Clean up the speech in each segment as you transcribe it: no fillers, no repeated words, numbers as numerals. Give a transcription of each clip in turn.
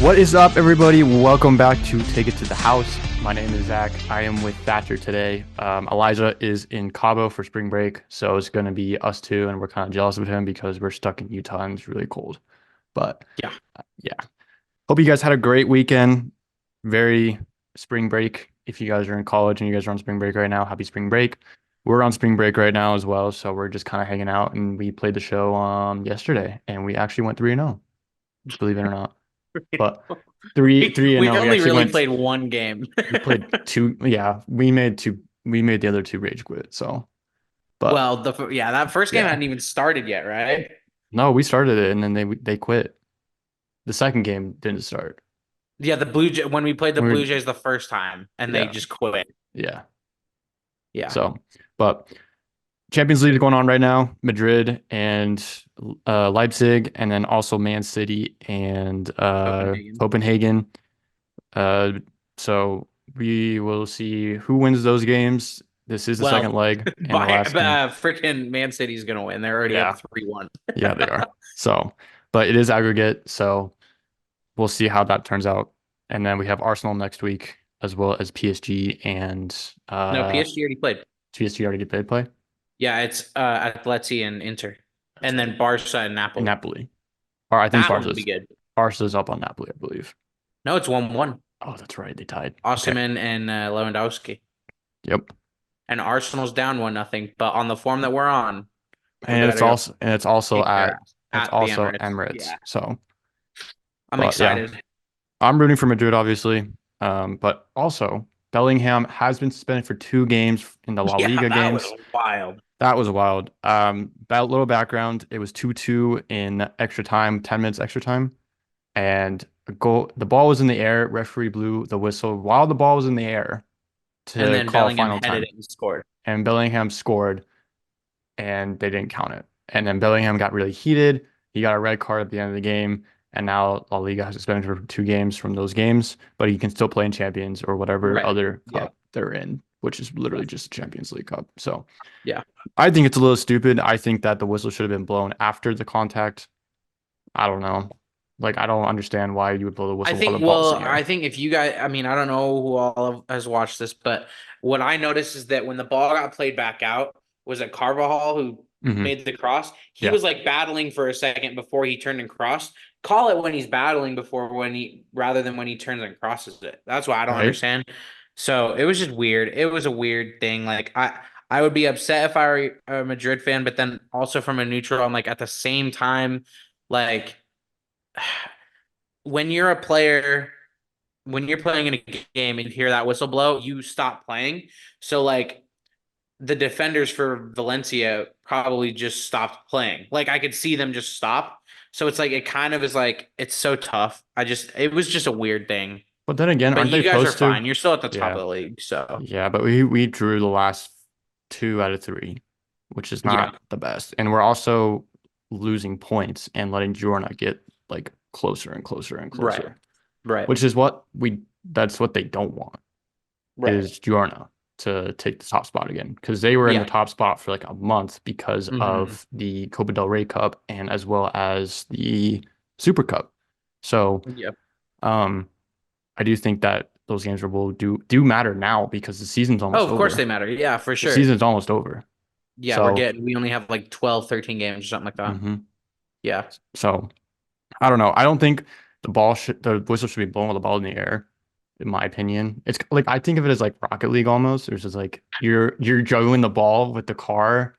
What is up, everybody? Welcome back to Take It to the House. My name is Zach. I am with Thatcher today. Elijah is in Cabo for spring break, so it's going to be us two, and we're kind of jealous of him because we're stuck in Utah and it's really cold. But Yeah. yeah. Hope you guys had a great weekend. Very spring break. If you guys are in college and you guys are on spring break right now, happy spring break. We're on spring break right now as well, so we're just kind of hanging out, and we played the show yesterday, and we actually went 3-0, believe it or not. But three and We no, we only actually really went. played one game. We played two. Yeah, we made two. We made the other two rage quit. So, but Well, that first game yeah, hadn't even started yet, right? no, we started it and then they quit. The second game didn't start. Yeah, when we played the We Blue were, Jays the first time and they yeah, just quit. yeah. Yeah. So, but Champions League is going on right now. Madrid and Leipzig, and then also Man City and Copenhagen. Copenhagen. Uh, so we will see who wins those games. This is the second Well, leg and the last game. freaking Man City's gonna win. They're already up Yeah, 3-1. yeah, they are. So, but it is aggregate, so we'll see how that turns out. And then we have Arsenal next week, as well as PSG and No, PSG already played. PSG already did play Yeah, it's Atleti and Inter. That's And right. then Barca and And Napoli. Napoli. Or I think That one will be good. Barca's up on Napoli, I believe. No, it's 1-1. Oh, that's right. They tied. Okay. Osimhen and Lewandowski. Yep. And Arsenal's down 1-0. But on the form that we're on, we And better it's also kick their at ass it's at the also Emirates. Emirates. Yeah, So, I'm but yeah, excited. I'm rooting for Madrid, obviously. But also Bellingham has been suspended for 2 games in the La Yeah, Liga that was games. wild. That was wild. That little background. It was 2-2 in extra time, 10 minutes extra time, and a goal. The ball was in the air. Referee blew the whistle while the ball was in the air And to then call Bellingham final headed time. it and scored. And Bellingham scored, and they didn't count it. And then Bellingham got really heated. He got a red card at the end of the game, and now La Liga has suspended for 2 games from those games, but he can still play in Champions or whatever Right. other Yeah. cup they're in, which is literally Right. just a Champions League cup. So Yeah. I think it's a little stupid. I think that the whistle should have been blown after the contact. I don't know. Like, I don't understand why you would blow the whistle while the ball's in the I air. think if you guys, I mean, I don't know who has watched this, but what I noticed is that when the ball got played back out, was it Carvajal who Hmm. made the cross? He Yeah. was like battling for a second before he turned and crossed. Call it when he's battling before rather than when he turns and crosses it. That's why I don't Right. understand. So it was just weird. It was a weird thing. Like I would be upset if I were a Madrid fan, but then also from a neutral, I'm like at the same time, like when you're a player, when you're playing in a game and you hear that whistle blow, you stop playing. So like the defenders for Valencia probably just stopped playing. Like I could see them just stop. So it's like it kind of is like it's so tough. It was just a weird thing. But then again, But aren't they you guys are supposed to? fine. You're still at the top Yeah. of the league. So Yeah, but we drew the last 2 out of 3, which is yeah. not the best. And we're also losing points and letting Jorna get like closer and closer and Right. closer, Right. which is that's what they don't want Right. is Jorna to take the top spot again because they were in the Yeah. top spot for like a month because Hmm. of the Copa del Rey Cup and as well as the Super Cup. So, Yep. um, I do think that those games will do matter now because the season's Oh, almost of course they over. matter. Yeah, for The sure. season's almost over. Yeah, So, we only have like 12, 13 games or something like that. mhm. Yeah. So I don't know. I don't think the whistle should be blown with the ball in the air, in my opinion. It's like I think of it as like Rocket League almost. It's just like you're juggling the ball with the car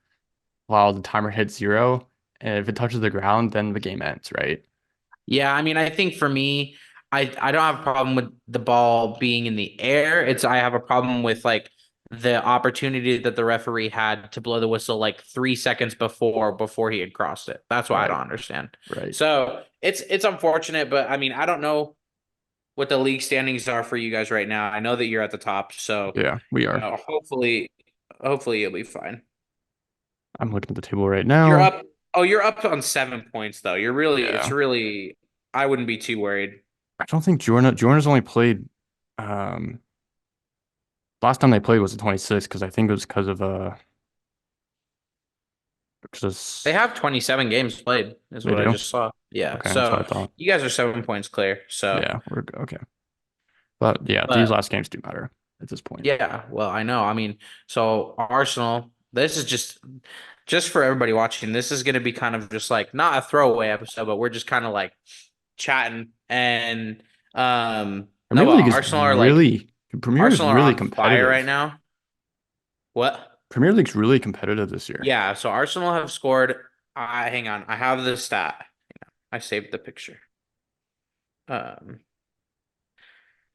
while the timer hits 0, and if it touches the ground, then the game ends, right? Yeah, I mean, I think for me, I don't have a problem with the ball being in the air. I have a problem with like the opportunity that the referee had to blow the whistle like 3 seconds before he had crossed it. That's why I don't Right, understand. right. So it's unfortunate, but I mean, I don't know what the league standings are for you guys right now. I know that you're at the top, so Yeah, we are. hopefully you'll be fine. I'm looking at the table right You're now. up. Oh, you're up on 7 points though. It's Yeah. really. I wouldn't be too worried. I don't think Jordan's only played um last time they played was the 26th because I think it was because of They Because have 27 games played, is they what I do. just saw. Yeah. Okay, that's what I So thought. you guys are 7 points clear. So, Yeah, we're okay. But yeah, these but last games do matter at this point. yeah, well, I know. I mean, so Arsenal, this is just for everybody watching. This is going to be kind of just like not a throwaway episode, but we're just kind of like chatting and no, Premier but League is Premier is Arsenal are really on fire right competitive. now. What? Premier League's really competitive this year. Yeah, so Arsenal have scored. Hang on, I have the stat. I saved the picture. Um,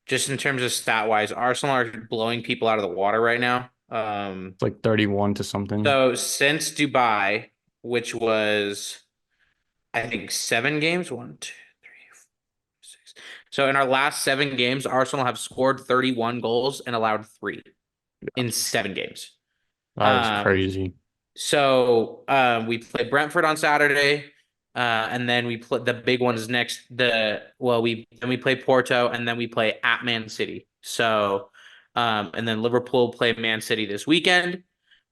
just in terms of stat wise, Arsenal are blowing people out of the water right now. It's like 31 to something. So since Dubai, which was I think 7 games, one, two, three, four, six. So in our last 7 games, Arsenal have scored 31 goals and allowed three Yeah, in 7 games. that is Um, crazy. So we play Brentford on Saturday, and then we play the big one is next. We play Porto, and then we play at Man City. So and then Liverpool play Man City this weekend,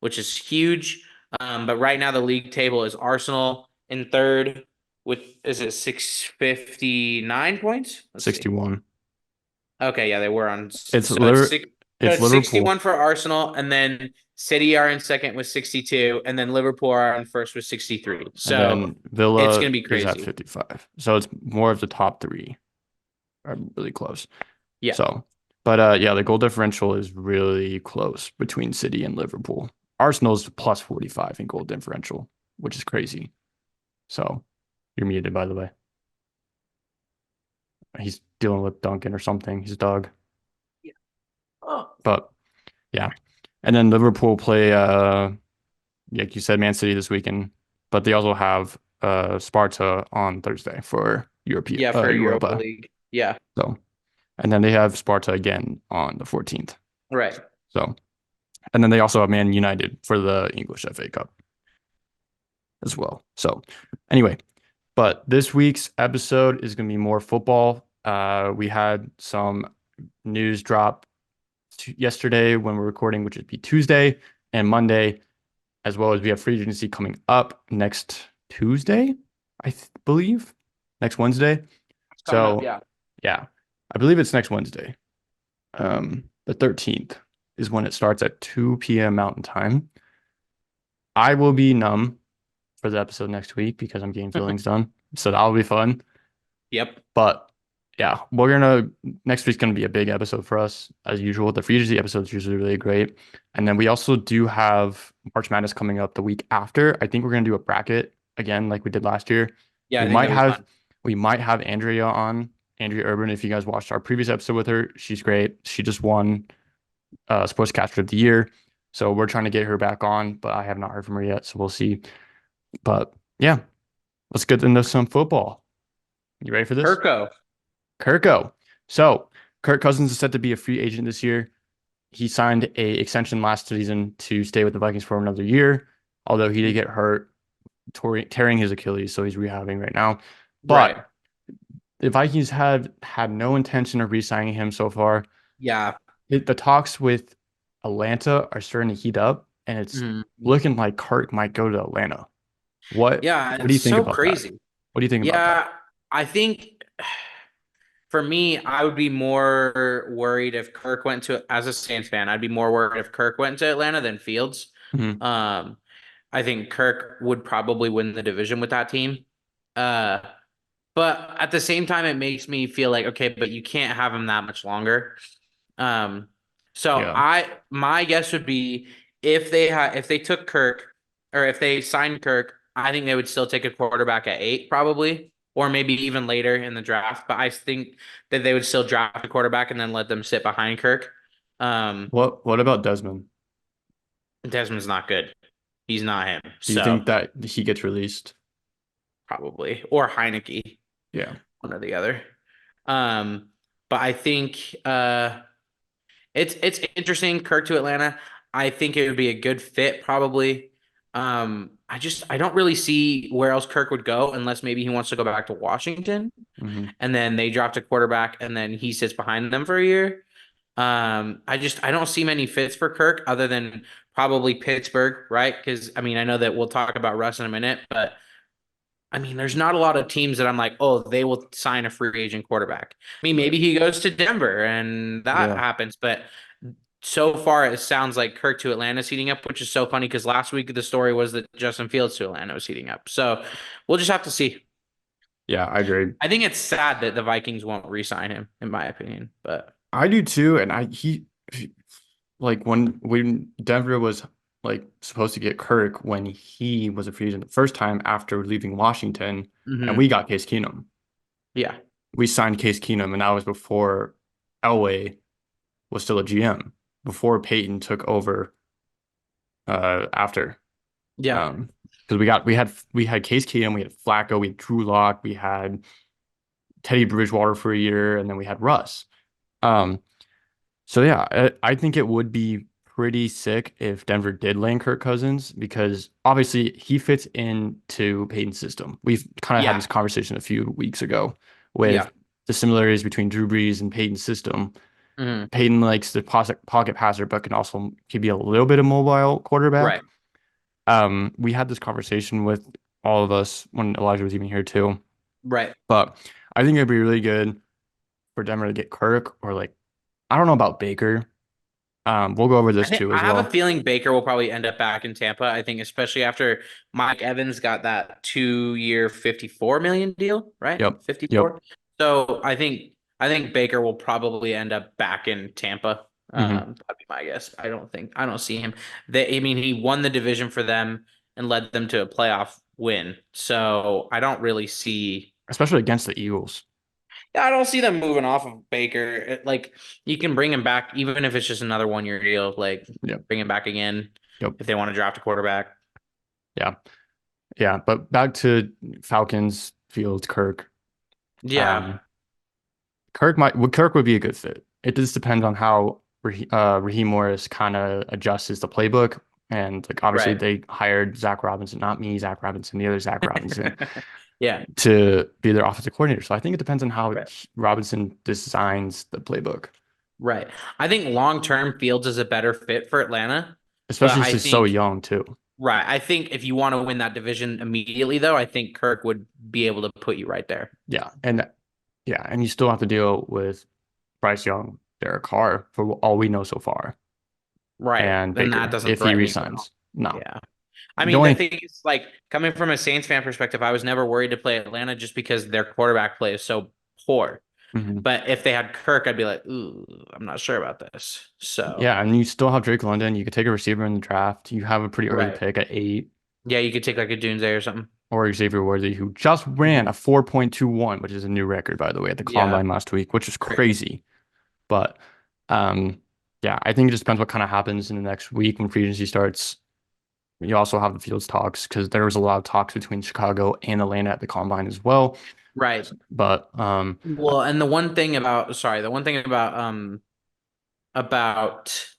which is huge. But right now the league table is Arsenal in third with is it 659 points? Let's see. 61. Okay, yeah, they were on. It's So it's liter six. So it's it's Liverpool. 61 for Arsenal, and then City are in second with 62, and then Liverpool are in first with 63. And So then it's Villa gonna be is at crazy. 55. So it's more of the top three are really close. Yeah. So, but yeah, the goal differential is really close between City and Liverpool. Arsenal's plus 45 in goal differential, which is crazy. So you're muted, by the way. He's dealing with Duncan or something, his dog. Yeah. Oh. But yeah. And then Liverpool play like you said, Man City this weekend, but they also have Sparta on Thursday for European Yeah, for Europa Europa. League. Yeah. So and then they have Sparta again on the 14th. Right. So and then they also have Man United for the English FA Cup as well. So anyway, but this week's episode is going to be more football. We had some news drop yesterday when we're recording, which would be Tuesday and Monday, as well as we have free agency coming up next Tuesday, believe, next Wednesday. It's coming up. So Yeah. yeah, I believe it's next Wednesday. The 13th is when it starts at 2 p.m. Mountain Time. I will be numb for the episode next week because I'm getting fillings done. So that'll be fun. Yep. But yeah, next week's gonna be a big episode for us as usual. The free agency episode is usually really great. And then we also do have March Madness coming up the week after. I think we're gonna do a bracket again like we did last year. Yeah, We I think might that'd be have fun. we might have Andrea on, Andrea Urban. If you guys watched our previous episode with her, she's great. She just won Sportscaster of the Year. So we're trying to get her back on, but I have not heard from her yet. So we'll see. But yeah, let's get into some football. You ready for this? Kirko. Kirko. So Kirk Cousins is set to be a free agent this year. He signed a extension last season to stay with the Vikings for another year, although he did get hurt, tearing his Achilles, so he's rehabbing right now. Right. But the Vikings have had no intention of re-signing him so far. Yeah. The talks with Atlanta are starting to heat up, and it's Mhm. looking like Kirk might go to Atlanta. What Yeah, what do it's you think so about that? crazy. What do you think about that? Yeah, I think for me, I would be more worried if Kirk went to, as a Saints fan, I'd be more worried if Kirk went to Atlanta than Fields. Mhm. Um, I think Kirk would probably win the division with that team. Uh, but at the same time, it makes me feel like, okay, but you can't have him that much longer. Um, so Yeah. my guess would be if they took Kirk or if they signed Kirk, I think they would still take a quarterback at 8 probably, or maybe even later in the draft. But I think that they would still draft a quarterback and then let them sit behind Kirk. Um, What about Desmond? Desmond's not good. He's not him. Do you So think that he gets released? probably or Heineke, Yeah. one or the other. Um, but I think it's interesting, Kirk to Atlanta. I think it would be a good fit, probably. I don't really see where else Kirk would go unless maybe he wants to go back to Washington Hmm. and then they draft a quarterback and then he sits behind them for a year. I don't see many fits for Kirk other than probably Pittsburgh, right? Because I mean, I know that we'll talk about Russ in a minute, but I mean, there's not a lot of teams that I'm like, oh, they will sign a free agent quarterback. I mean, Right. maybe he goes to Denver and that Yeah. happens, but so far it sounds like Kirk to Atlanta is heating up, which is so funny because last week the story was that Justin Fields to Atlanta was heating up. So we'll just have to see. Yeah, I agree. I think it's sad that the Vikings won't re-sign him, in my opinion. But I do too. And like when Denver was like supposed to get Kirk when he was a free agent the first time after leaving Washington, and we mhm. got Case Keenum. Yeah, We signed Case Keenum, and that was before Elway was still a GM, before Peyton took over after. yeah, Um, because we had Case Keenum, we had Flacco, we had Drew Lock, we had Teddy Bridgewater for a year, and then we had Russ. Um, so yeah, I think it would be pretty sick if Denver did land Kirk Cousins because obviously he fits into Peyton's system. We've kind of had yeah, this conversation a few weeks ago yeah. with the similarities between Drew Brees and Peyton's system. Mhm. Peyton likes the pocket passer, but can be a little bit of mobile quarterback. Right. We had this conversation with all of us when Elijah was even here too. Right. But I think it'd be really good for Denver to get Kirk or like I don't know about Baker. We'll go over this too I as have a well. feeling Baker will probably end up back in Tampa. I think especially after Mike Evans got that 2 year 54 million deal, right? Yep. Yep. 54. So I think Baker will probably end up back in Tampa. Hmm. That'd be my guess. I don't see him. I mean, he won the division for them and led them to a playoff win. So I don't really see Especially against the Eagles. yeah, I don't see them moving off of Baker. Like you can bring him back, even if it's just another 1 year deal. Like Yep. bring him back again Yep. if they want to draft a quarterback. Yeah. Yeah. But back to Falcons, Fields, Kirk. Yeah, Um, Kirk would be a good fit. It just depends on how Raheem Morris kind of adjusts the playbook. And like obviously right. they hired Zach Robinson, not me, Zach Robinson, the other Zach Robinson, Yeah, to be their offensive coordinator. So I think it depends on how right, Robinson designs the playbook, right. I think long term Fields is a better fit for Atlanta, but especially I since he's so think young too. right. I think if you want to win that division immediately, though, I think Kirk would be able to put you right there. Yeah, and you still have to deal with Bryce Young, Derek Carr for all we know so far, Right. and Then that Baker doesn't if he threaten you at all. resigns. No, Yeah. I the mean, the only thing is, like, coming from a Saints fan perspective, I was never worried to play Atlanta just because their quarterback play is so poor. mhm. But if they had Kirk, I'd be like, ooh, I'm not sure about this. So, Yeah, and you still have Drake London. You could take a receiver in the draft. You have a pretty early right. pick at 8, Yeah, you could take like a Dunze or something. or Xavier Worthy, who just ran Mhm. a 4.21, which is a new record, by the way, at the Yeah, combine last week, which is crazy. crazy. But um, yeah, I think it just depends what kind of happens in the next week when free agency starts. You also have the Fields talks because there was a lot of talks between Chicago and Atlanta at the combine as well. Right. But Well, and the one thing about, sorry, the one thing about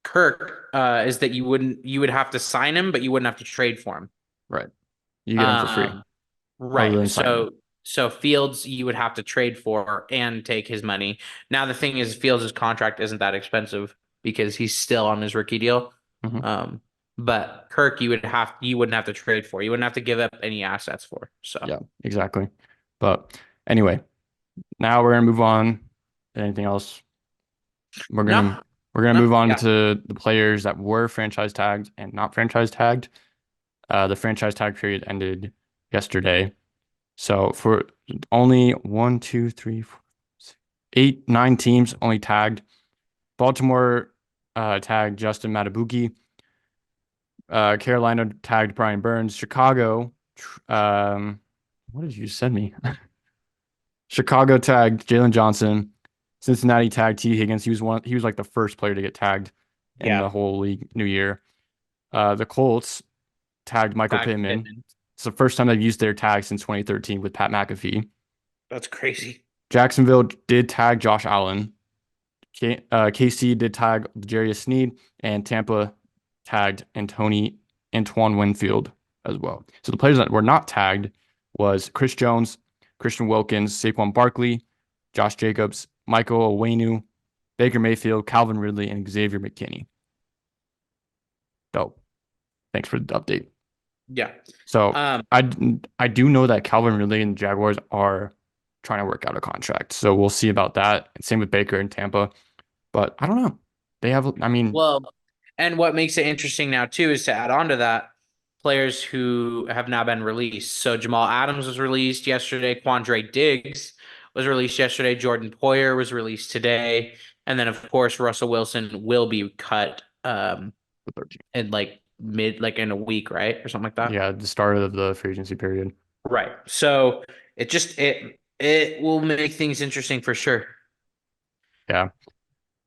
Kirk, is that you would have to sign him, but you wouldn't have to trade for him. right, you get them for free Um, other Right. than signing. So Fields you would have to trade for and take his money. Now the thing is Fields' contract isn't that expensive because he's still on his rookie deal. Hmm. Um, but Kirk you wouldn't have to trade for. You wouldn't have to give up any assets for. So Yeah, exactly. But anyway, now we're gonna move on. Anything else? We're gonna no, we're gonna no, move on yeah. to the players that were franchise tagged and not franchise tagged. The franchise tag period ended yesterday. So for only one, two, three, four, six, eight, 9 teams only tagged. Baltimore tagged Justin Matabuki. Carolina tagged Brian Burns. Chicago, what did you send me? Chicago tagged Jalen Johnson. Cincinnati tagged T. Higgins. He was like the first player to get tagged in Yeah. the whole league new year. The Colts tagged Michael Back Pittman. Pittman. It's the first time they've used their tag since 2013 with Pat McAfee. That's crazy. Jacksonville did tag Josh Allen. KC did tag Jarius Sneed, and Tampa tagged Antoine Winfield as well. So the players that were not tagged was Chris Jones, Christian Wilkins, Saquon Barkley, Josh Jacobs, Michael Onwenu, Baker Mayfield, Calvin Ridley, and Xavier McKinney. Dope. Thanks for the update. Yeah. So Um, I do know that Calvin Ridley and the Jaguars are trying to work out a contract. So we'll see about that. And same with Baker in Tampa. But I don't know. They have, I mean, well, and what makes it interesting now too is to add on to that players who have now been released. So Jamal Adams was released yesterday. Quandre Diggs was released yesterday. Jordan Poyer was released today, and then of course Russell Wilson will be cut the 13. in like in a week, right, or something like that. Yeah, the start of the free agency period. Right. So it will make things interesting for sure. Yeah.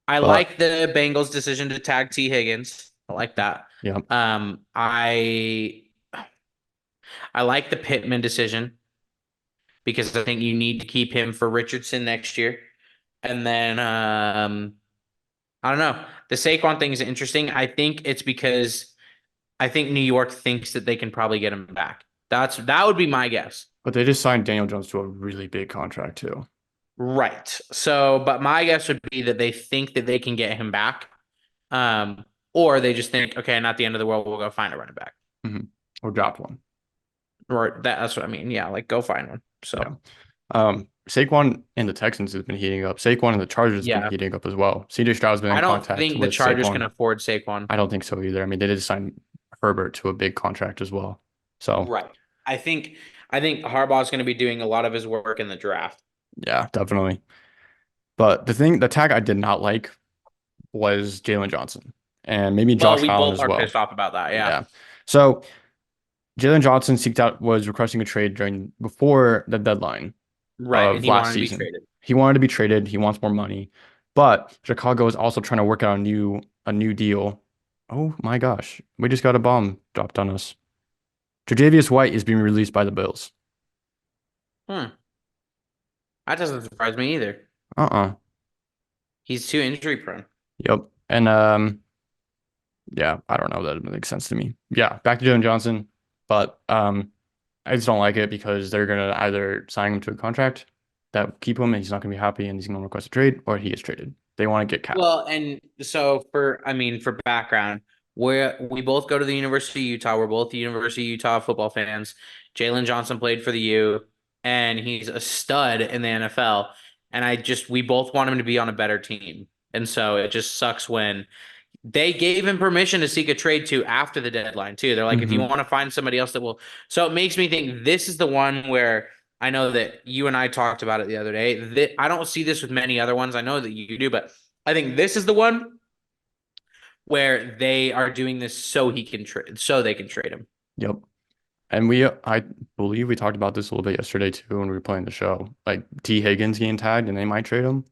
I But like the Bengals' decision to tag T. Higgins. I like that. yeah. Um, I I like the Pittman decision because I think you need to keep him for Richardson next year. And then I don't know. The Saquon thing is interesting. I think it's because I think New York thinks that they can probably get him back. That would be my guess. But they just signed Daniel Jones to a really big contract too. Right. So, but my guess would be that they think that they can get him back. Or they just think, okay, not the end of the world, we'll go find a running back. Hmm. Or dropped one. Or that's what I mean. Yeah, like go find one. Yeah. So Saquon and the Texans has been heating up. Saquon and the Chargers has been yeah, heating up as well. CJ Stroud's been in I don't contact think the with Chargers can Saquon. afford Saquon. I don't think so either. I mean, they did sign Herbert to a big contract as well. So Right. I think I think Harbaugh's going to be doing a lot of his work in the draft. yeah, definitely. But the tag I did not like was Jalen Johnson and maybe Well, Josh we Allen both as are well. pissed off about that. Yeah. Yeah. So Jalen Johnson was requesting a trade before the deadline Right. And of he last wanted to be season. traded. He wanted to be traded. He wants more money, but Chicago is also trying to work out a new deal. Oh my gosh, we just got a bomb dropped on us. Tre'Davious White is being released by the Bills. Hmm. That doesn't surprise me either. Uh-uh. He's too injury prone. Yep. And yeah, I don't know. That makes sense to me. Yeah, back to Jalen Johnson, but I just don't like it because they're gonna either sign him to a contract that keep him and he's not gonna be happy and he's gonna request a trade, or he gets traded. They want to get Cap. Well, and so I mean, for background, we both go to the University of Utah. We're both University of Utah football fans. Jalen Johnson played for the U, and he's a stud in the NFL. And we both want him to be on a better team. And so it just sucks when they gave him permission to seek a trade to after the deadline too. They're like, if you Hmm. want to find somebody else that will. So it makes me think this is the one where I know that you and I talked about it the other day. That I don't see this with many other ones. I know that you do, but I think this is the one where they are doing this so he can trade, so they can trade him. Yep. And I believe we talked about this a little bit yesterday too when we were playing the show. Like T. Higgins getting tagged and they might trade him.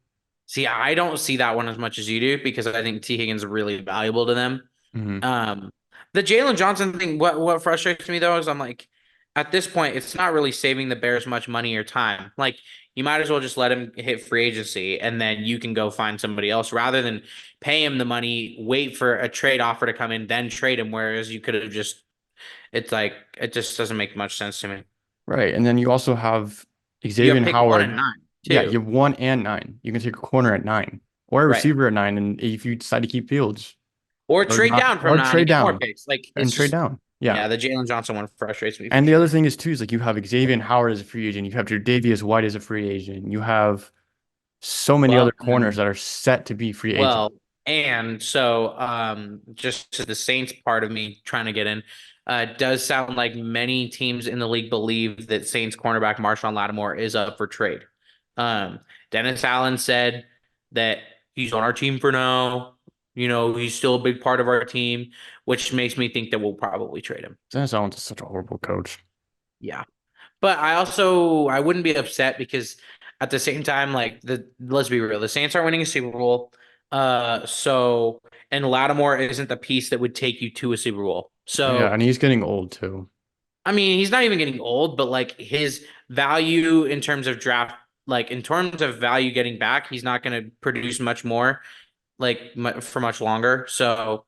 See, I don't see that one as much as you do because I think T. Higgins is really valuable to them. Hmm. Um, the Jalen Johnson thing, what frustrates me though is I'm like, at this point, it's not really saving the Bears much money or time. Like, you might as well just let him hit free agency and then you can go find somebody else rather than pay him the money, wait for a trade offer to come in, then trade him. Whereas you could have just, it's like, it just doesn't make much sense to me. Right. And then you also have You Xavier have pick one and Howard. nine, Yeah, too. you have 1 and 9. You can take a corner at 9 or a Right. receiver at 9. And if you decide to keep Fields Or or trade not, down from or nine and trade get more down picks. Like, and it's trade just, down. Yeah. yeah, the Jalen Johnson one frustrates me for And the other sure. thing is too is like you have Xavier Howard as a free agent. You have Tre'Davious White as a free agent. You have so many other Well, corners that are set to be free agent. Well, and so just to the Saints part of me trying to get in, does sound like many teams in the league believe that Saints cornerback Marshawn Lattimore is up for trade. Um, Dennis Allen said that he's on our team for now. You know, he's still a big part of our team, which makes me think that we'll probably trade him. Dennis Allen's such a horrible coach. Yeah. But I wouldn't be upset because at the same time, like let's be real, the Saints aren't winning a Super Bowl. So and Lattimore isn't the piece that would take you to a Super Bowl. Yeah, So and he's getting old too. I mean, he's not even getting old, but like his value in terms of draft, like in terms of value getting back, he's not going to produce much more, like for much longer. So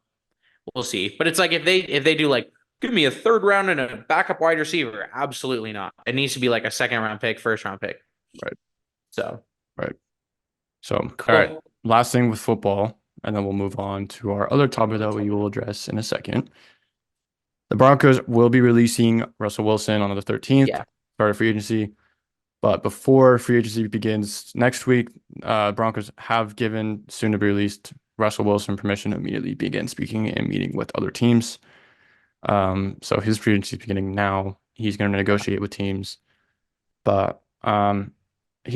we'll see. But it's like if they do like give me a third round and a backup wide receiver, absolutely not. It needs to be like a second round pick, first round pick. Right. So Right. So, all right. cool. Last thing with football. and then we'll move on to our other topic that we will address in a second. The Broncos will be releasing Russell Wilson on the 13th, Yeah. start of free agency. But before free agency begins next week, Broncos have given soon to be released Russell Wilson permission to immediately begin speaking and meeting with other teams. So his free agency is beginning now. He's going to negotiate with teams, but he And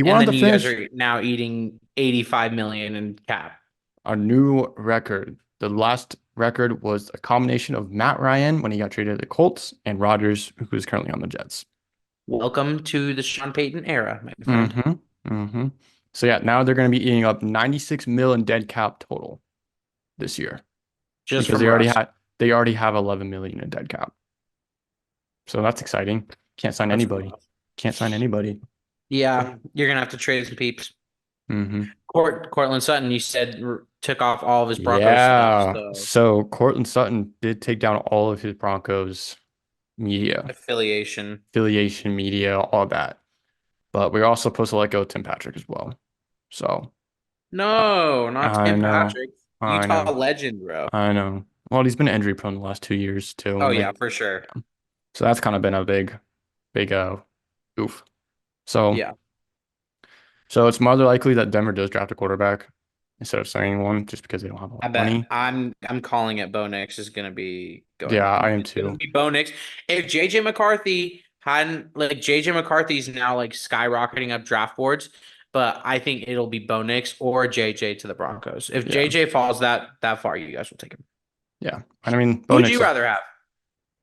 wanted then to you guys finish are now eating 85 million in cap. a new record. The last record was a combination of Matt Ryan when he got traded to the Colts and Rodgers, who is currently on the Jets. Welcome to the Sean Payton era, my friend. Mm-hmm. Mm-hmm. So yeah, now they're going to be eating up 96 million dead cap total this year Just because from Russ. they already have 11 million in dead cap. So that's exciting. Can't sign That's from anybody. Russ. Can't sign anybody. Yeah, you're gonna have to trade some peeps. Mm-hmm. Cortland Sutton, you said took off all of his Broncos stuff, Yeah. so So Cortland Sutton did take down all of his Broncos media, affiliation. affiliation media, all that. But we're also supposed to let go of Tim Patrick as well. So uh, No, not I Tim know. Patrick. I Utah know. legend, bro. I know. Well, he's been injury prone the last 2 years too. Oh And yeah, like, for sure. so that's kind of been a big oof. So Yeah. so it's more likely that Denver does draft a quarterback instead of signing one just because they don't have a lot I of bet money. I'm calling it. Bo Nix is gonna be Yeah, going. I am It's gonna too. be Bo Nix. If JJ McCarthy hadn't like JJ McCarthy's now like skyrocketing up draft boards, but I think it'll be Bo Nix or JJ to the Broncos. If Yeah. JJ falls that far, you guys will take him. Yeah. And I mean, Who would you rather have?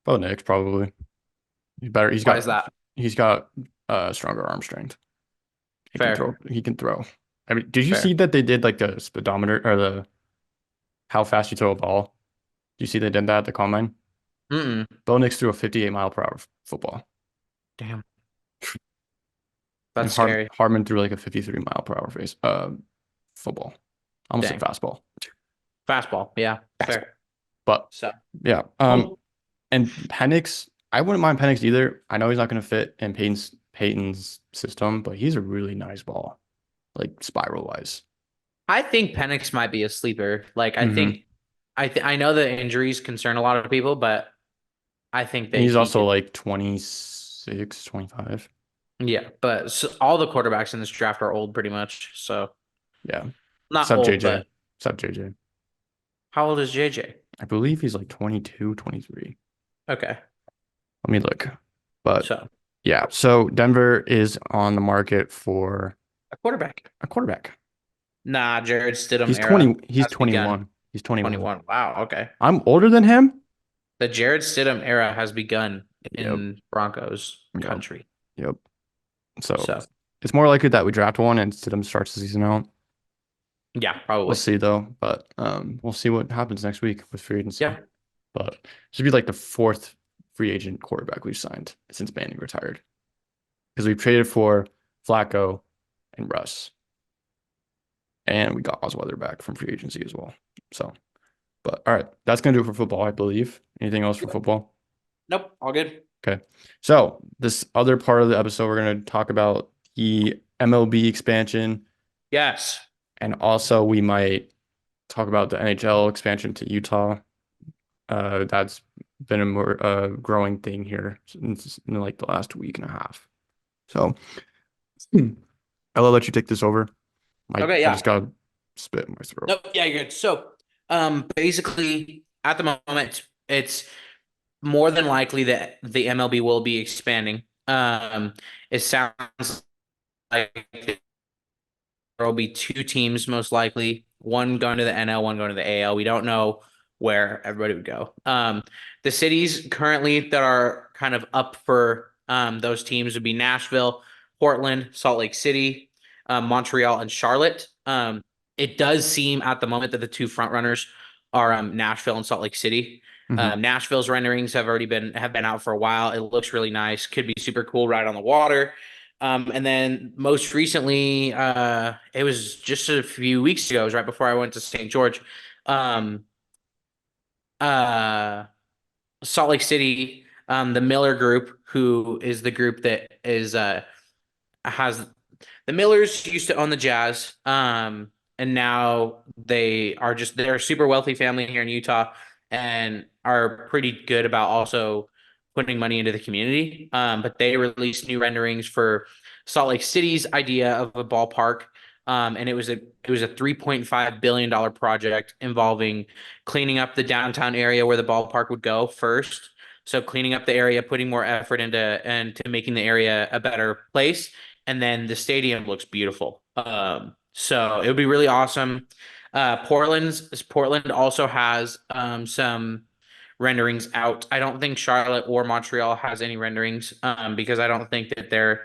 Bo Nix probably. He's better. Why is that? He's got stronger arm strength. Fair, He can throw. I mean, did you see fair. that they did like the speedometer or the how fast you throw a ball? Do you see they did that at the combine? Mm-mm. Bo Nix threw a 58 mile per hour football. Damn, And that's scary. Hardman threw like a 53 mile per hour football. I almost said Dang. fastball. Fastball. Yeah, Fastball. fair. But So, yeah. well, And Penix, I wouldn't mind Penix either. I know he's not going to fit in Peyton's system, but he's a really nice ball, like spiral wise. I think Penix might be a sleeper. Like, I Mm-hmm. think I know the injuries concern a lot of people, but I think And that he's he also could. like 26, 25. Yeah, but all the quarterbacks in this draft are old, pretty much. So Yeah. not Except old, JJ. but Except JJ. how old is JJ? I believe he's like 22, 23. Okay, Let me look. But so yeah, so Denver is on the market for a quarterback. a quarterback. Nah, Jared Stidham He's era 20, he's has begun. 21. He's 21. 21. Wow. Okay, I'm older than him? the Jared Stidham era has begun Yep. in Broncos Yep. country. Yep. So So it's more likely that we draft one and Stidham starts the season out. yeah, We'll probably. see though, but we'll see what happens next week with free agency. Yeah. But it should be like the fourth free agent quarterback we've signed since Manning retired. Because we traded for Flacco and Russ. And we got Osweiler back from free agency as well. So, but all right, that's gonna do it for football, I believe. Anything else for football? Nope. All good. Okay. So this other part of the episode, we're gonna talk about the MLB expansion, Yes. and also we might talk about the NHL expansion to Utah. That's been a more growing thing here in like the last week and a half. So I'll let you take this over. Okay. I just Yeah. got spit in my throat. Nope. Yeah, you're good. So, basically, at the moment, it's more than likely that the MLB will be expanding. It sounds like there will be two teams most likely, one going to the NL, one going to the AL. We don't know where everybody would go. The cities currently that are kind of up for those teams would be Nashville, Portland, Salt Lake City, Montreal, and Charlotte. It does seem at the moment that the two front runners are Nashville and Salt Lake City. Hmm. Nashville's renderings have been out for a while. It looks really nice. Could be super cool right on the water. And then most recently, it was just a few weeks ago, it was right before I went to St. George. Um, uh, Salt Lake City, the Miller Group, who is the group that is has the Millers used to own the Jazz. and now they're a super wealthy family here in Utah and are pretty good about also putting money into the community. But they released new renderings for Salt Lake City's idea of a ballpark. And it was a $3.5 billion project involving cleaning up the downtown area where the ballpark would go first. So cleaning up the area, putting more effort into making the area a better place, and then the stadium looks beautiful. So it would be really awesome. Portland also has some renderings out. I don't think Charlotte or Montreal has any renderings because I don't think that they're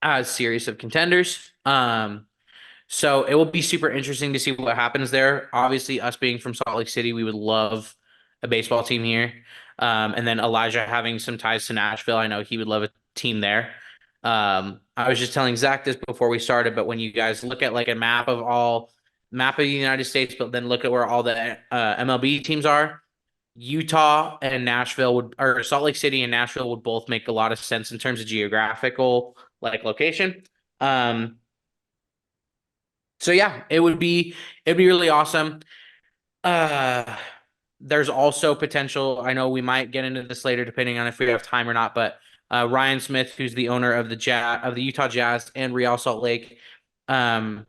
as serious of contenders. So it will be super interesting to see what happens there. Obviously, us being from Salt Lake City, we would love a baseball team here. And then Elijah having some ties to Nashville, I know he would love a team there. I was just telling Zach this before we started, but when you guys look at like a map of the United States, but then look at where all the MLB teams are, Utah and Nashville would, or Salt Lake City and Nashville would both make a lot of sense in terms of geographical like location. Um, so yeah, it'd be really awesome. Uh there's also potential. I know we might get into this later depending on if we have time or not, but Ryan Smith, who's the owner of the Utah Jazz and Real Salt Lake, um,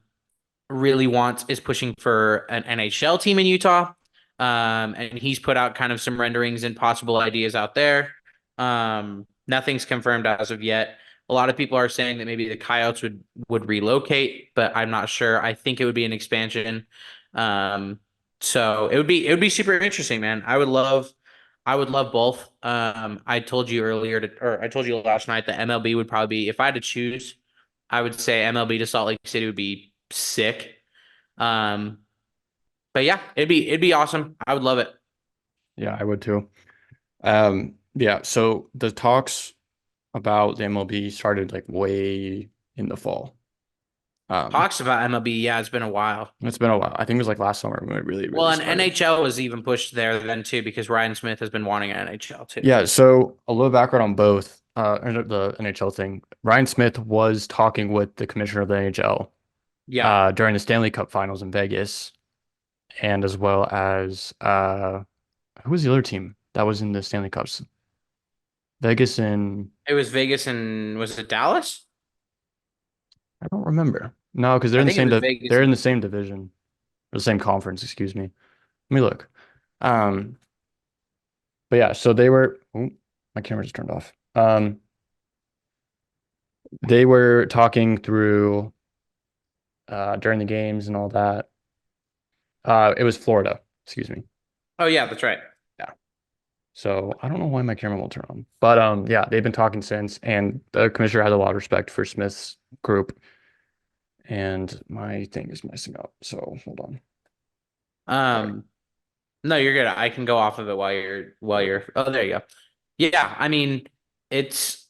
really wants is pushing for an NHL team in Utah. And he's put out kind of some renderings and possible ideas out there. Nothing's confirmed as of yet. A lot of people are saying that maybe the Coyotes would relocate, but I'm not sure. I think it would be an expansion. Um, so it would be super interesting, man. I would love both. I told you or I told you last night that MLB would probably be, if I had to choose, I would say MLB to Salt Lake City would be sick. Um, but yeah, it'd be awesome. I would love it. Yeah, I would too. Yeah, so the talks about the MLB started like way in the fall. Um, Talks about MLB, yeah, it's been a while. it's been a while. I think it was like last summer when it really, Well, really and started. NHL was even pushed there then too because Ryan Smith has been wanting an NHL too. Yeah, so a little background on both. The NHL thing. Ryan Smith was talking with the commissioner of the NHL Yeah, during the Stanley Cup Finals in Vegas, and as well as who was the other team that was in the Stanley Cups? Vegas and it was Vegas and was it Dallas? I don't remember. No, because I think it was Vegas they're in and the same division or the same conference, excuse me. Let me look. Um, but yeah, so they were oh, my camera just turned off. They were talking through during the games and all that. It was Florida, excuse me. oh yeah, that's right. Yeah. So I don't know why my camera won't turn on. But yeah, they've been talking since and the commissioner has a lot of respect for Smith's group. And my thing is messing up. So hold on. All right. Um, no, you're good. I can go off of it while you're oh there you go. Yeah, I mean it's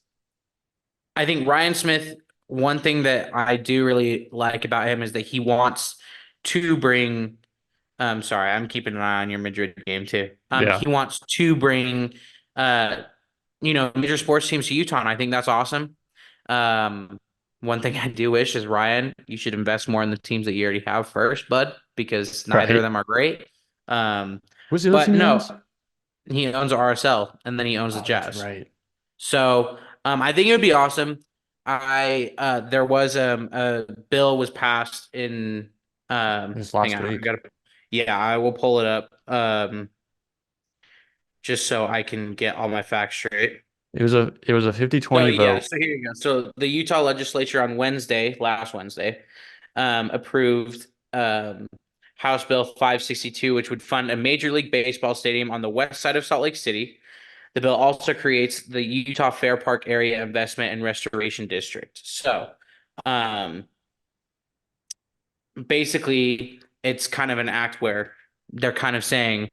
I think Ryan Smith, one thing that I do really like about him is that he wants to bring sorry, I'm keeping an eye on your Madrid game too. Yeah. He wants to bring uh major sports teams to Utah, and I think that's awesome. Um, one thing I do wish is Ryan, you should invest more in the teams that you already have first, bud, because neither of Right. them are great. Um, Who's the other but team he no, owns? he owns RSL and then he owns the Oh, that's Jazz. right. So I think it would be awesome. I there was a bill was passed in This hang last on, I week. gotta yeah, I will pull it up just so I can get all my facts straight. It was a So 50-20 yeah, vote. so here you go. So the Utah legislature on last Wednesday, approved House Bill 562, which would fund a Major League Baseball stadium on the west side of Salt Lake City. The bill also creates the Utah Fair Park Area Investment and Restoration District. So, um, basically, it's kind of an act where they're kind of saying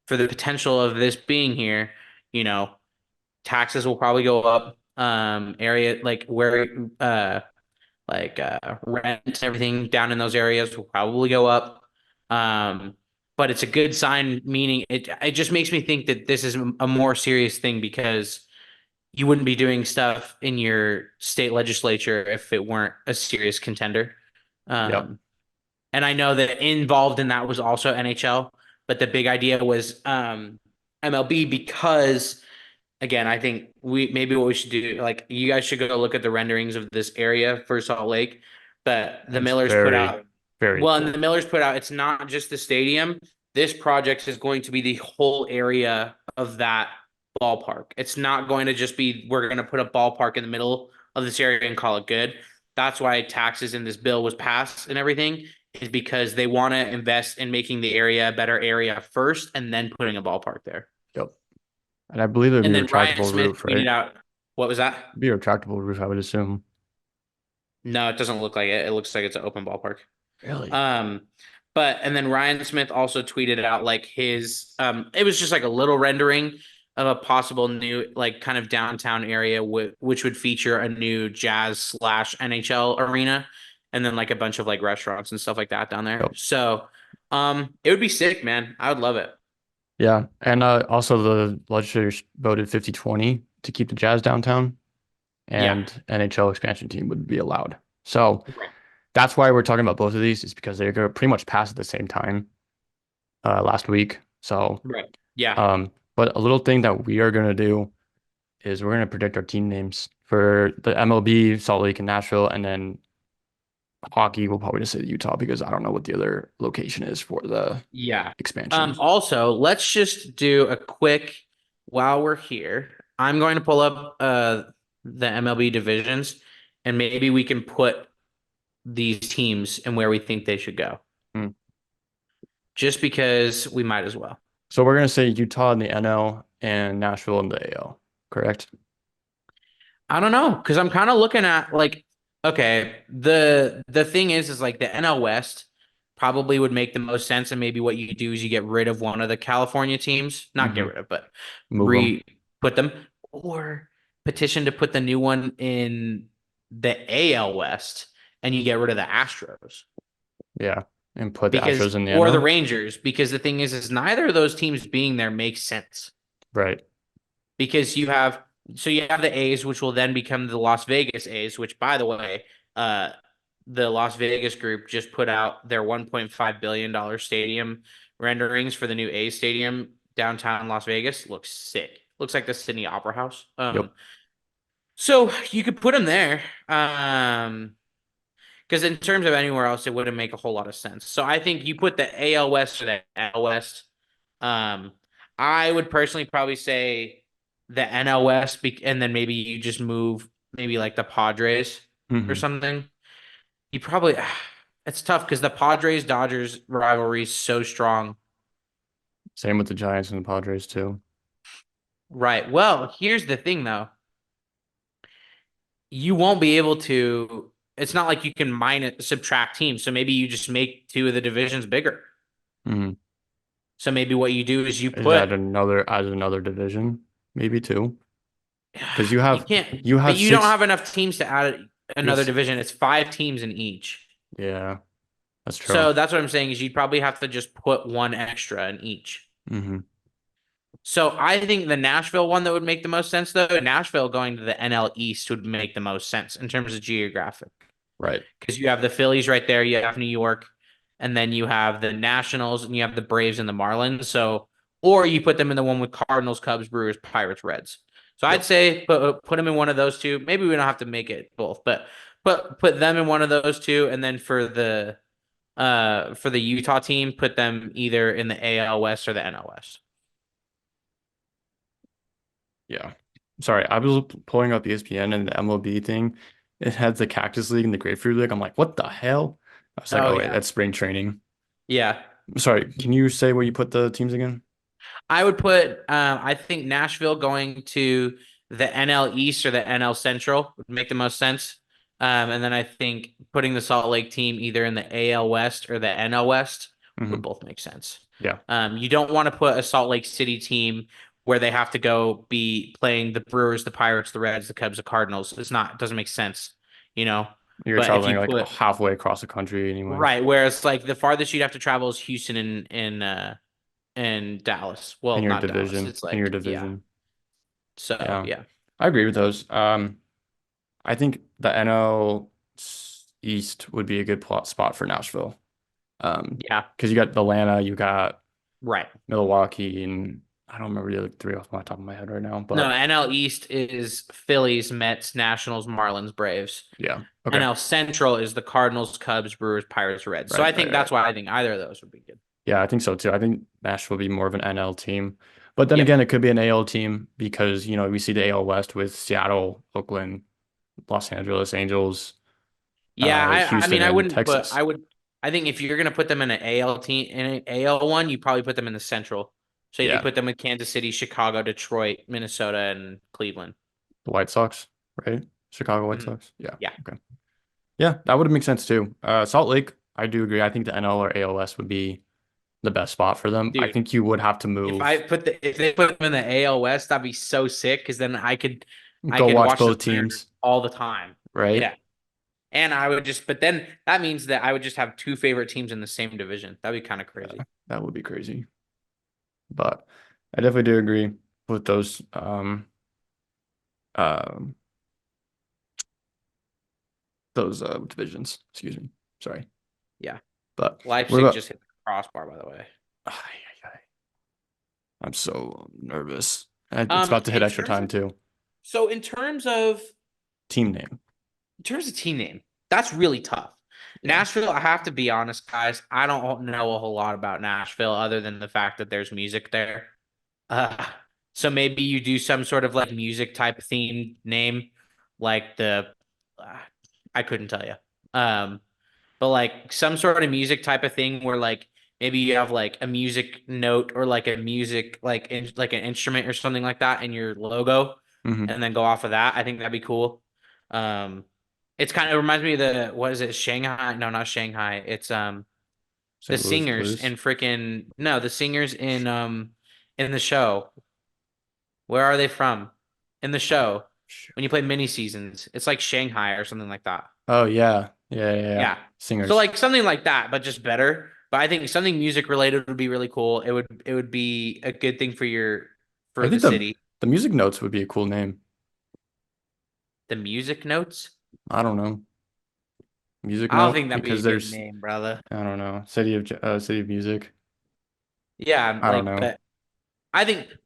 for the potential of this being here, you know, taxes will probably go up. Area rent and everything down in those areas will probably go up. Um, but it's a good sign, meaning it just makes me think that this is a more serious thing because you wouldn't be doing stuff in your state legislature if it weren't a serious contender. Yep. Um, And I know that involved in that was also NHL, but the big idea was MLB because again, I think we maybe what we should do, like you guys should go look at the renderings of this area for Salt Lake. But the It's Millers put very, out, very well, and the cool. Millers put out, it's not just the stadium. This project is going to be the whole area of that ballpark. It's not going to just be, we're going to put a ballpark in the middle of this area and call it good. That's why taxes in this bill was passed and everything, is because they want to invest in making the area a better area first and then putting a ballpark there. Yep. And I believe it'd be And a then Ryan retractable Smith roof, tweeted right? out, what was that? It'd be a retractable roof, I would assume. No, it doesn't look like it. It looks like it's an open ballpark. Really? Um, but and then Ryan Smith also tweeted out like his it was just like a little rendering of a possible new like kind of downtown area which would feature a new jazz slash NHL arena and then like a bunch of like restaurants and stuff like that down there. Yep. So it would be sick, man. I would love it. Yeah. And also the legislators voted 50-20 to keep the Jazz downtown, Yeah. and NHL expansion team would be allowed. So Right. that's why we're talking about both of these, is because they're going to pretty much pass at the same time last week. So, Right. Yeah. but a little thing that we are going to do is we're going to predict our team names for the MLB, Salt Lake and Nashville, and then hockey, we'll probably just say Utah because I don't know what the other location is for the Yeah. expansion. Also, let's just do a quick while we're here. I'm going to pull up the MLB divisions and maybe we can put these teams and where we think they should go. Hmm. Just because we might as well. So we're going to say Utah in the NL and Nashville in the AL, correct? I don't know because I'm kind of looking at like okay, the thing is like the NL West probably would make the most sense, and maybe what you do is you get rid of one of the California teams, not get Hmm. rid of, but Move them. re put them or petition to put the new one in the AL West, and you get rid of the Astros Yeah. And put the because Astros in the or the NL. Rangers because the thing is neither of those teams being there makes sense Right. because you have the A's, which will then become the Las Vegas A's, which by the way, uh, the Las Vegas group just put out their $1.5 billion stadium renderings for the new A's stadium downtown Las Vegas. Looks sick. Looks like the Sydney Opera House. Yep. So you could put them there. Because in terms of anywhere else, it wouldn't make a whole lot of sense. So I think you put the AL West or the NL West. Um, I would personally probably say the NL West, and then maybe you just move maybe like the Padres or Hmm. something. You probably it's tough because the Padres Dodgers rivalry is so strong. Same with the Giants and the Padres too. Right. Well, here's the thing though. You won't be able to. It's not like you can subtract teams. So maybe you just make two of the divisions bigger. Hmm. So maybe what you do is you Is put that another as another division? Maybe two. Because you can't, you but have you don't six. have enough teams to add another Yes. division. It's five teams in each. Yeah, that's true. So that's what I'm saying is you'd probably have to just put one extra in each. Hmm. So I think the Nashville one that would make the most sense though, Nashville going to the NL East would make the most sense in terms of geographic. Right. Because you have the Phillies right there, you have New York, and then you have the Nationals, and you have the Braves and the Marlins. So, or you put them in the one with Cardinals, Cubs, Brewers, Pirates, Reds. So I'd Yep. say put them in one of those two. Maybe we don't have to make it both, but put them in one of those two, and then for the Utah team, put them either in the AL West or the NL West. Yeah. Sorry, I was pulling up ESPN and the MLB thing. It had the Cactus League and the Grapefruit League. I'm like, what the hell? I was like, Oh oh wait, yeah, that's spring training. yeah. Sorry, can you say where you put the teams again? I would put I think Nashville going to the NL East or the NL Central would make the most sense. And then I think putting the Salt Lake team either in the AL West or the NL West would Hmm. both make sense. Yeah, You don't want to put a Salt Lake City team where they have to go be playing the Brewers, the Pirates, the Reds, the Cubs, the Cardinals. It doesn't make sense, you know. you're But if traveling you like put halfway across the country anyway right, whereas like the farthest you'd have to travel is Houston and Dallas. in Well, your not Dallas. division. It's In your like, yeah. division. So, Yeah, yeah. I agree with those. I think the NL East would be a good plot spot for Nashville. Yeah. Because you got Atlanta, you got Right. Milwaukee, and I don't remember the other three off my top of my head right now, No, but NL East is Phillies, Mets, Nationals, Marlins, Braves. yeah. Okay. NL Central is the Cardinals, Cubs, Brewers, Pirates, Reds. So Right, I right, think right. that's why I think either of those would be good. Yeah, I think so too. I think Nashville will be more of an NL team. But then again, Yep. it could be an AL team because, we see the AL West with Seattle, Oakland, Los Angeles Angels, Yeah, I Houston, mean I and wouldn't put Texas. I would I think if you're gonna put them in an AL team in an AL one, you probably put them in the Central. So you Yeah, put them in Kansas City, Chicago, Detroit, Minnesota, and Cleveland. the White Sox, right? Chicago White Mhm. Sox. Yeah. Yeah. Okay. Yeah, that would make sense too. Salt Lake, I do agree. I think the NL or ALS would be the best spot for them. I Dude, think you would have to move, if they put them in the AL West, that'd be so sick because then I go could watch watch the both Mariners teams, all the time. right? Yeah. And I would just but then that means that I would just have two favorite teams in the same division. That'd be kind of Yeah, crazy. that would be crazy. But I definitely do agree with um those divisions. Excuse me. Sorry. Yeah. But what Leipzig about just hit the crossbar, by the way. I'm so nervous. It's about to hit In extra terms time of too. so Team name. in terms of team name, that's really tough. Yeah. Nashville, I have to be honest, guys. I don't know a whole lot about Nashville other than the fact that there's music there. Uh, so maybe you do some sort of like music type theme name, like uh, I couldn't tell you. But like some sort of music type of thing where like maybe you have like a music note or like a music like an instrument or something like that in your logo, Hmm. and then go off of that. I think that'd be cool. Um, it's kind of reminds me of the what is it? Shanghai? No, not Shanghai. It's the St. Louis singers Blues. in freaking no, the singers in the show. Where are they from? In the show Shoot. when you play mini seasons, it's like Shanghai or something like that. Oh yeah. Yeah, yeah, yeah. Yeah. So Singers. like something like that, but just better. But I think something music related would be really cool. It would be a good thing for I for the think the city. the music notes would be a cool name. The music notes. I don't know. Music I don't note think that'd be a because good there's name, brother. I don't know. City of Music. Yeah, I don't like, know.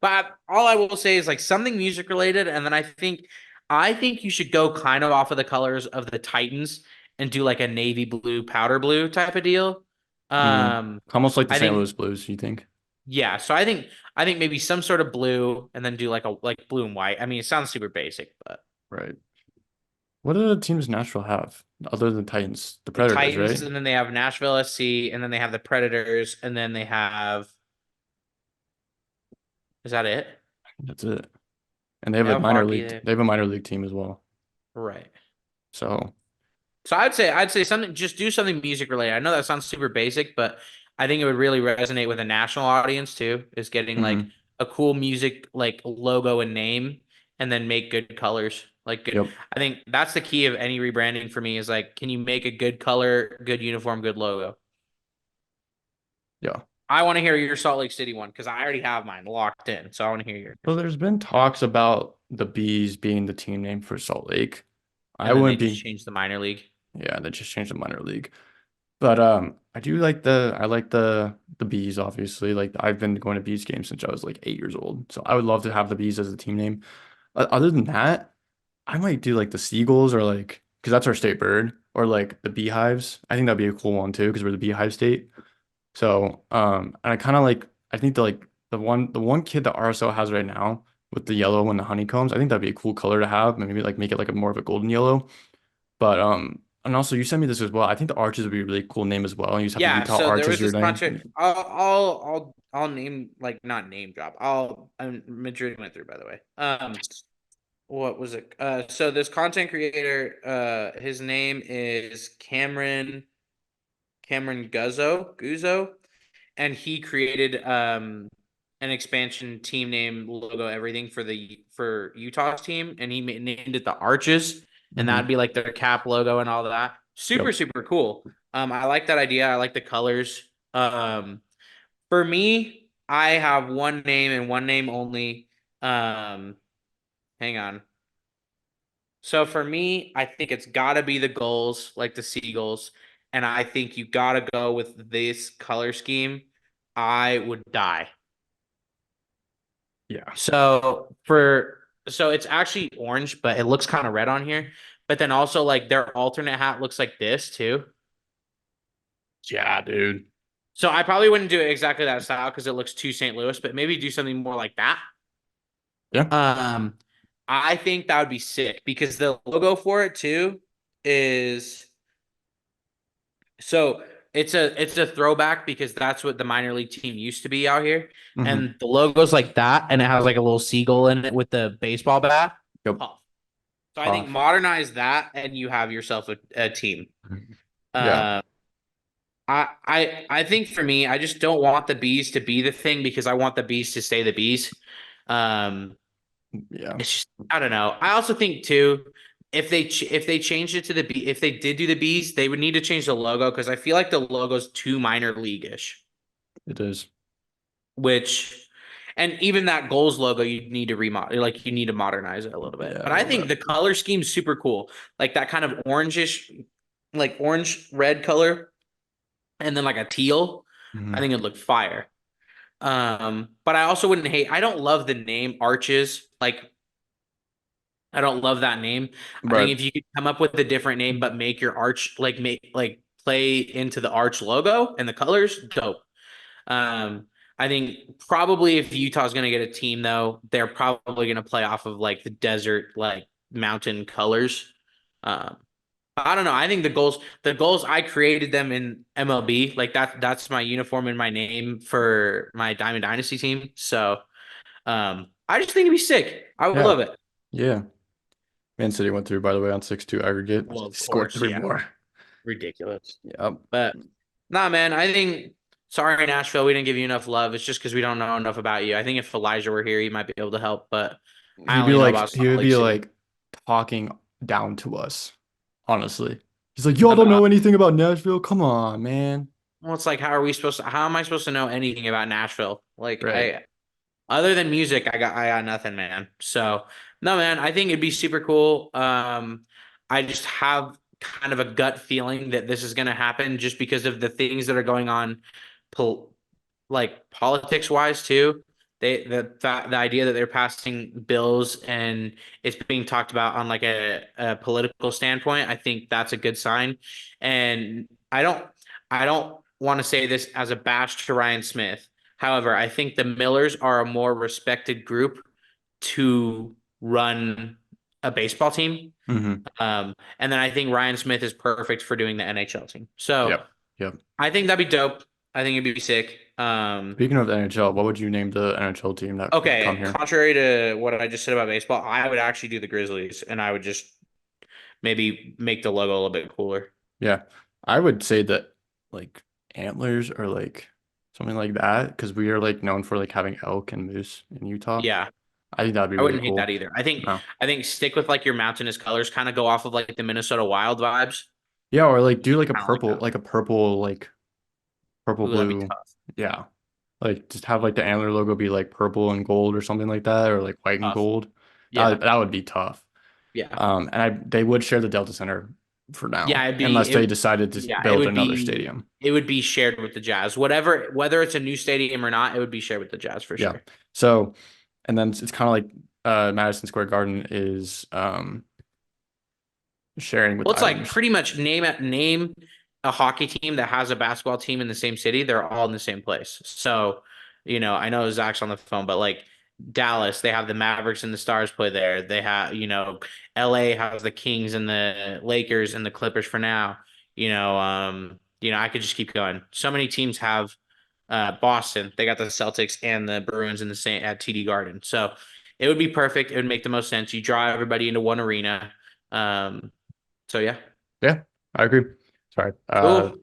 but all I will say is like something music related, and then I think you should go kind of off of the colors of the Titans and do like a navy blue, powder blue type of deal. Mm. Um, Almost like the I St. think Louis Blues, you think? yeah, so I think maybe some sort of blue and then do like a like blue and white. I mean, it sounds super basic, but Right. What do the teams Nashville have other than Titans? The the Predators, Titans, right? and then they have Nashville SC, and then they have the Predators, and then they have is that it? That's it. And they They have a have minor hockey league. there. They have a minor league team as well. Right. So, So I'd say something just do something music related. I know that sounds super basic, but I think it would really resonate with a national audience too, is getting like mhm. a cool music like logo and name and then make good colors. Like good Yep. I think that's the key of any rebranding for me is like can you make a good color, good uniform, good logo? Yeah. I want to hear your Salt Lake City one because I already have mine locked in. So I want to hear So yours. there's been talks about the Bees being the team name for Salt Lake. I And then they wouldn't just be, changed the minor league. yeah, they just changed the minor league. But I like the Bees, obviously. Like I've been going to Bees games since I was like 8 years old. So I would love to have the Bees as a team name. Other than that, I might do like the Seagulls or like because that's our state bird, or like the Beehives. I think that'd be a cool one too because we're the Beehive state. So and I kind of like I think the one kid that RSO has right now with the yellow and the honeycombs, I think that'd be a cool color to have. Maybe like make it like a more of a golden yellow. But and also you sent me this as well. I think the Arches would be a really cool name as well. And you just have the Yeah, Utah so there Arches was your this contract. name. I'll name like not name drop. Madrid went through by the way. What was it? So this content creator, his name is Cameron Guzzo, and he created an expansion team name, logo, everything for Utah's team, and he named it the Arches, and that'd Hmm. be like their cap logo and all that. Super Yep. super cool. I like that idea. I like the colors. For me, I have one name and one name only. Um, hang on. So for me, I think it's got to be the goals, like the Seagulls. and I think you gotta go with this color scheme, I would die. Yeah. So it's actually orange, but it looks kind of red on here. But then also like their alternate hat looks like this too. Yeah, dude. So I probably wouldn't do it exactly that style because it looks too St. Louis, but maybe do something more like that. Yeah. Um, I think that would be sick because the logo for it too is so it's a throwback because that's what the minor league team used to be out here. Hmm. And the logo's like that, and it has like a little seagull in it with the baseball bat. Yep. Tough. So I think Tough. modernize that and you have yourself a team. Yeah. Uh I think for me, I just don't want the bees to be the thing because I want the bees to stay the bees. Um, Yeah. it's just I don't know. I also think too, if they changed it to the bee, if they did do the bees, they would need to change the logo because I feel like the logo's too minor league-ish. It is. Which, and even that goals logo, you need to remodel, like you need to modernize it a little bit. Yeah, a But I little think bit. the color scheme's super cool, like that kind of orangish, like orange red color, and then like a teal. I Hmm. think it looked fire. But I also wouldn't hate. I don't love the name Arches. Like I don't love that name. I think Right. if you could come up with a different name, but make your arch like make like play into the arch logo and the colors, dope. Um, I think probably if Utah's going to get a team, though, they're probably going to play off of like the desert, like mountain colors. Um, I don't know. I think the goals I created them in MLB, like that's my uniform and my name for my Diamond Dynasty team. So, I just think it'd be sick. I would Yeah. love it. Yeah. Man City went through, by the way, on 6-2 aggregate. Well, of Scored course, three yeah, more. ridiculous. Yep. But nah, man, I think. Sorry, Nashville, we didn't give you enough love. It's just because we don't know enough about you. I think if Elijah were here, he might be able to help, but I only know about He Salt would Lake be City. like talking down to us, honestly. He's like, y'all don't About know anything about Nashville? Come on, man. well, it's like how am I supposed to know anything about Nashville? Like Right. I other than music, I got nothing, man. So no, man, I think it'd be super cool. I just have kind of a gut feeling that this is gonna happen just because of the things that are going on pol like politics wise too. The idea that they're passing bills and it's being talked about on like a political standpoint, I think that's a good sign. And I don't want to say this as a bash to Ryan Smith. However, I think the Millers are a more respected group to run a baseball team. Hmm. And then I think Ryan Smith is perfect for doing the NHL team. So Yep. Yep. I think that'd be dope. I think it'd be sick. Speaking of the NHL, what would you name the NHL team that would come Okay, here? contrary to what I just said about baseball, I would actually do the Grizzlies and I would just maybe make the logo a little bit cooler. Yeah. I would say that like antlers or like something like that because we are like known for like having elk and moose in Utah. Yeah, I think that'd be I really wouldn't hate that cool. either. I think No. I think stick with like your mountainous colors, kind of go off of like the Minnesota Wild vibes. Yeah, or like do Kind of like that. like a purple, like purple Ooh, that'd be blue. tough. Yeah. Like just have like the antler logo be like purple and gold or something like that, or like white and Tough. gold. Yeah, That would be tough. yeah, And they would share the Delta Center for now, yeah. It'd be unless they it. decided to Yeah, it build would another be stadium. it would be shared with the Jazz. Whether it's a new stadium or not, it would be shared with the Jazz for Yeah. sure. So, and then it's kind of like Madison Square Garden is sharing with Well, the it's like Islanders. pretty much name a hockey team that has a basketball team in the same city. They're all in the same place. So, I know Zach's on the phone, but like Dallas, they have the Mavericks and the Stars play there. They have, LA has the Kings and the Lakers and the Clippers for now. I could just keep going. So many teams have Boston. They got the Celtics and the Bruins in the same at TD Garden. So it would be perfect. It would make the most sense. You draw everybody into one arena. So yeah. Yeah, I agree. Sorry. Cool.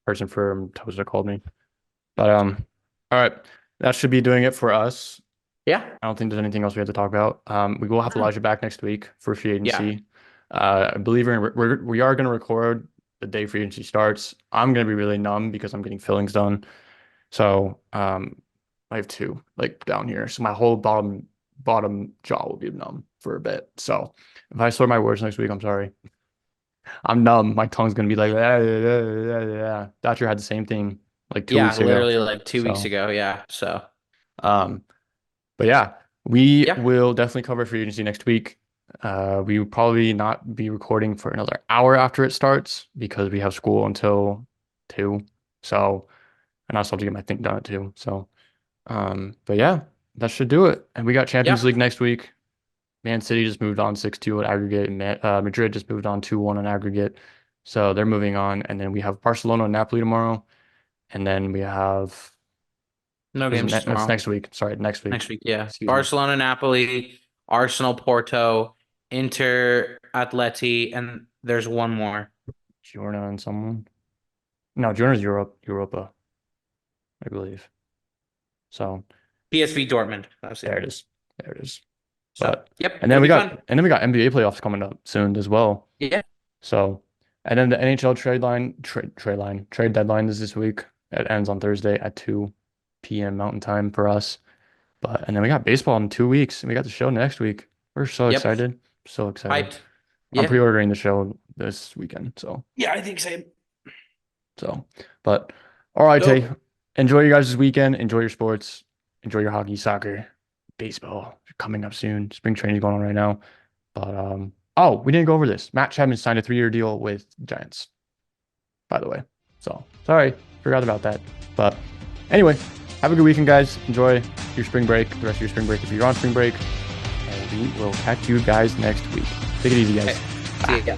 Person from Toza called me. But all right. That should be doing it for us. Yeah. I don't think there's anything else we have to talk about. We will have No. Elijah back next week for free Yeah. agency. I believe we are going to record the day free agency starts. I'm going to be really numb because I'm getting fillings done. So I have two like down here. So my whole bottom jaw will be numb for a bit. So if I slur my words next week, I'm sorry. I'm numb. My tongue's gonna be like, Thatcher had the same thing like two Yeah, weeks ago. literally like 2 weeks So, ago. Yeah. So, um, but yeah, we yeah. will definitely cover free agency next week. We will probably not be recording for another hour after it starts because we have school until 2. So, and I also have to get my thing done at 2. So, but yeah, that should do it. And we got Champions League Yep. next week. Man City just moved on 6-2 at aggregate, and Madrid just moved on 2-1 on aggregate. So they're moving on. And then we have Barcelona and Napoli tomorrow. And then we have, No games that's tomorrow. next week. Sorry, next week. Next week. Yeah. Excuse me. Barcelona, Napoli, Arsenal, Porto, Inter, Atleti, and there's one more. Girona and someone. No, Giona's Europa, I believe. So PSV Dortmund. That's there it. it is. There it is. So, But yep, and then it'll we be got fun. and then we got NBA playoffs coming up soon as well. Yeah. So and then the NHL trade deadline is this week. It ends on Thursday at 2 p.m. Mountain Time for us. But and then we got baseball in 2 weeks and we got the show next week. We're so Yep. excited. So excited. Hyped. I'm Yeah. pre-ordering the show this weekend. Yeah, I think same. So but all right, Tay. Dope. Enjoy your guys' weekend. Enjoy your sports. Enjoy your hockey, soccer, baseball. Coming up soon. Spring training is going on right now. But oh, we didn't go over this. Matt Chapman signed a 3-year deal with Giants, by the way. So sorry, forgot about that. But anyway, have a good weekend, guys. Enjoy your spring break, the rest of your spring break if you're on spring break. And we will catch you guys next week. Take it easy, Okay. guys. See Bye. ya.